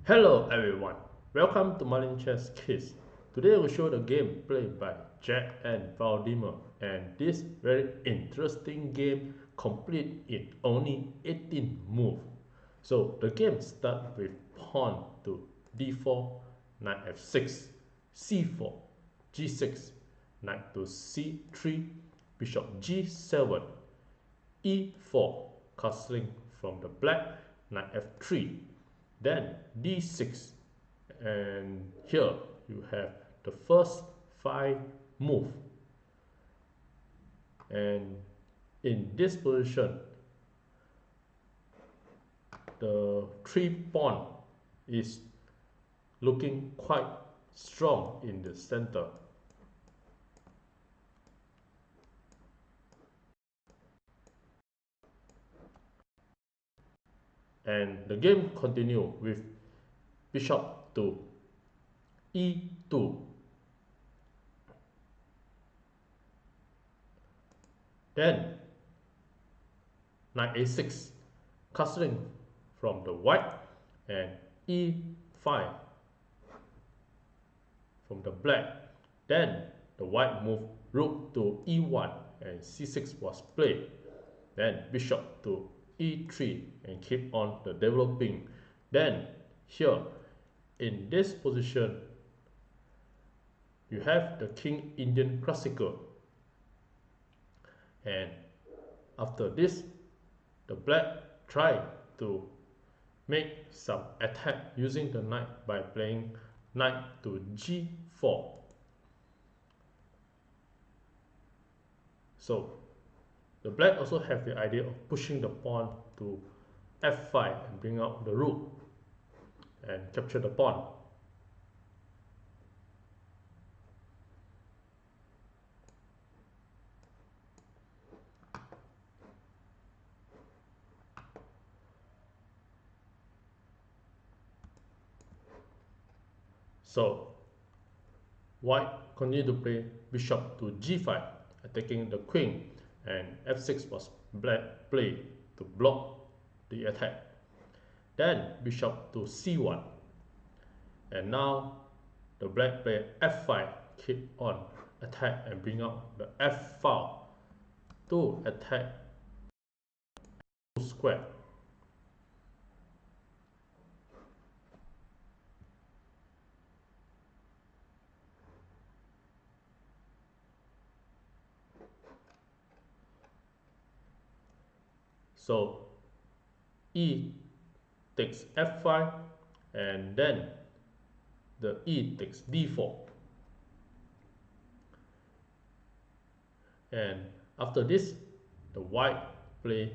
Hello everyone, welcome to Marlin Chess Kids. Today we'll show the game played by Jack and Vladimir, and this very interesting game complete in only 18 moves. So the game starts with pawn to d4, knight f6, c4, g6, knight to c3, bishop g7, e4, castling from the black, knight f3, then d6, and here you have the first 5 move, and in this position the 3 pawn is looking quite strong in the center. And the game continue with bishop to e2, then knight a6, castling from the white, and e5 from the black. Then the white move rook to e1 and c6 was played. Then bishop to e3 and keep on the developing. Then here in this position you have the King Indian classical, and after this the black try to make some attack using the knight by playing knight to g4. So the black also have the idea of pushing the pawn to f5 and bring out the rook and capture the pawn. So white continue to play bishop to g5, attacking the queen, and f6 was black played to block the attack. Then bishop to c1, and now the black play f5, keep on attack and bring out the f file to attack square. So e takes f5, and then the e takes d4, and after this the white play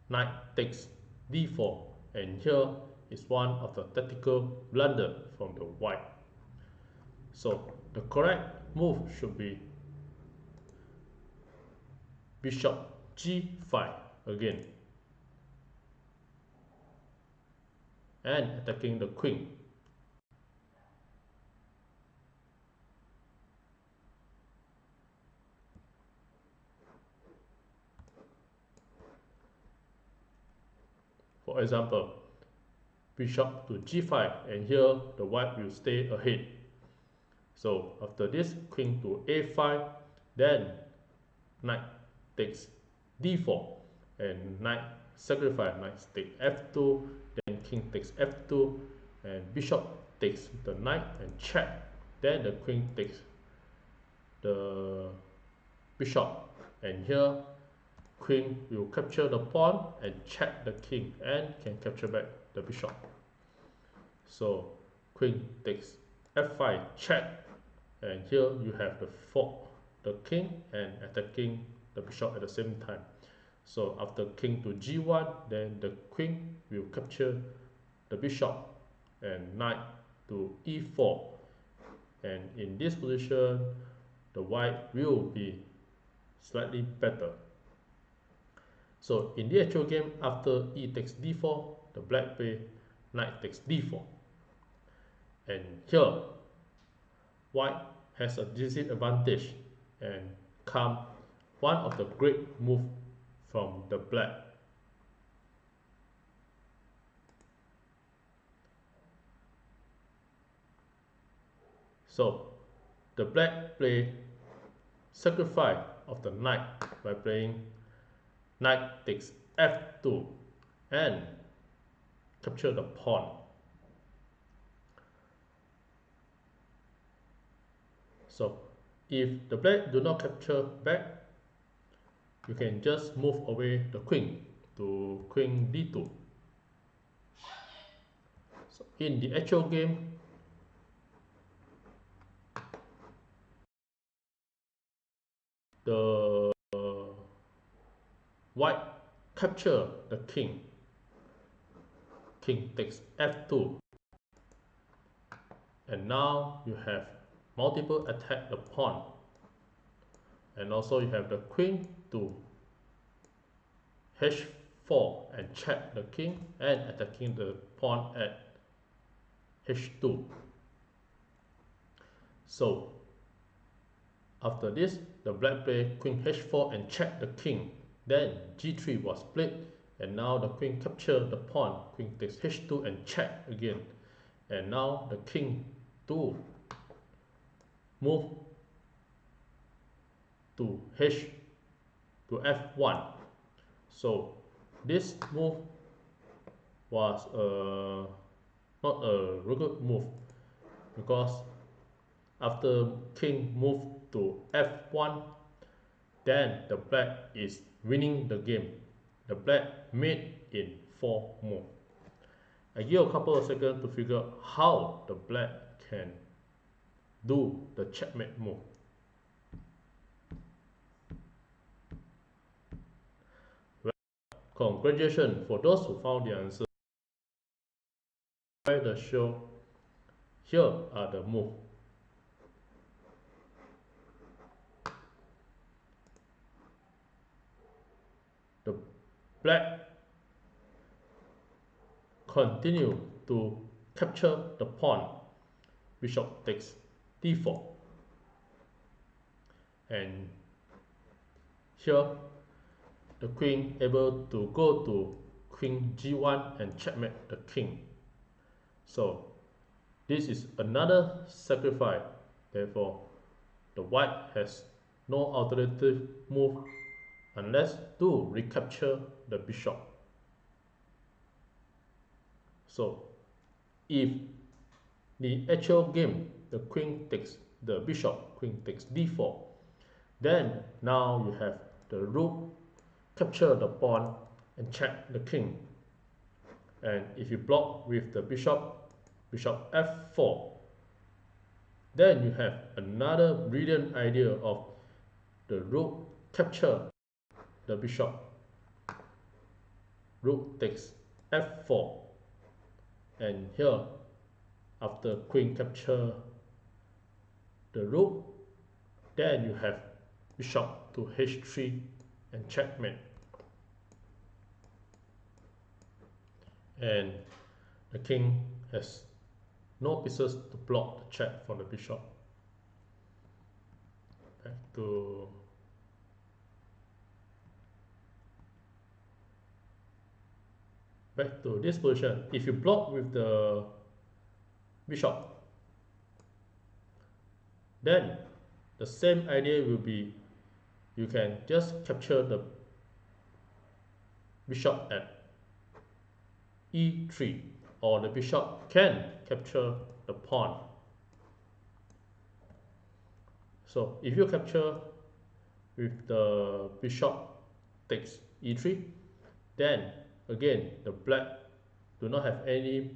knight takes d4, and here is one of the tactical blunder from the white. So the correct move should be bishop g5 again and attacking the queen. For example, bishop to g5, and here the white will stay ahead. So after this, queen to a5, then knight takes d4, and knight sacrifice, knight take f2, then king takes f2, and bishop takes the knight and check. Then the queen takes the bishop, and here queen will capture the pawn and check the king and can capture back the bishop. So queen takes f5 check, and here you have the fork the king and attacking the bishop at the same time. So after king to g1, then the queen will capture the bishop, and knight to e4, and in this position the white will be slightly better. So in the actual game, after e takes d4, the black play knight takes d4, and here white has a disadvantage, and come one of the great move from the black. So the black play sacrifice of the knight by playing knight takes f2 and capture the pawn. So if the black do not capture back, you can just move away the queen to queen d2. So in the actual game, the white capture the king. King takes f2, and now you have multiple attack the pawn, and also you have the queen to h4 and check the king and attacking the pawn at h2. So after this, the black play queen h4 and check the king. Then g3 was played, and now the queen capture the pawn. Queen takes h2 and check again. And now the king to move to f1. So this move was not a very good move, because after king moved to f1, then the black is winning the game. The black mate in 4 moves. I give a couple of seconds to figure out how the black can do the checkmate move. Well, congratulations for those who found the answer. By the show, here are the moves. The black continue to capture the pawn. Bishop takes d4, and here the queen able to go to queen g1 and checkmate the king. So this is another sacrifice. Therefore, the white has no alternative move unless to recapture the bishop. So if the actual game the queen takes the bishop, queen takes d4, then now you have the rook capture the pawn and check the king. And if you block with the bishop f4, then you have another brilliant idea of the rook capture the bishop. Rook takes f4, and here after queen capture the rook, then you have bishop to h3 and checkmate. And the king has no pieces to block the check from the bishop. Back to this position. If you block with the bishop, then the same idea will be you can just capture the bishop at e3, or the bishop can capture the pawn. So if you capture with the bishop takes e3, then again the black do not have any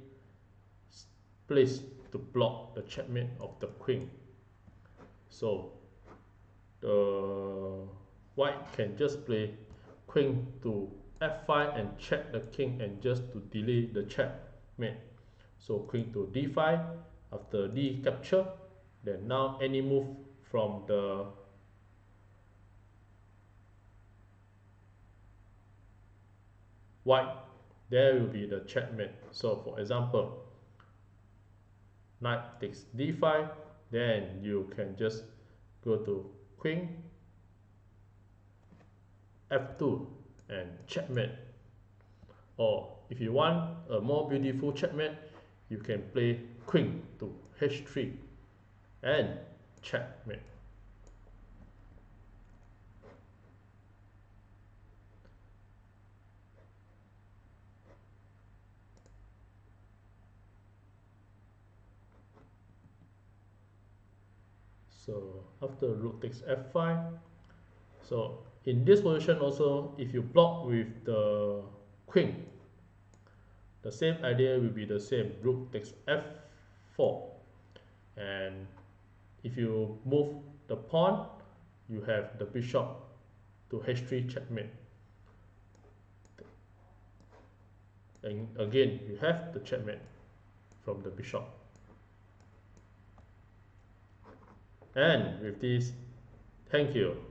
place to block the checkmate of the queen. So the white can just play queen to f5 and check the king, and just to delay the checkmate. So queen to d5, after d capture, then now any move from the white, there will be the checkmate. So for example, knight takes d5, then you can just go to queen f2 and checkmate. Or if you want a more beautiful checkmate, you can play queen to h3 and checkmate. So after rook takes f5, so in this position also, if you block with the queen, the same idea will be the same. Rook takes f4, and if you move the pawn, you have the bishop to h3 checkmate. And again, you have the checkmate from the bishop. And with this, thank you.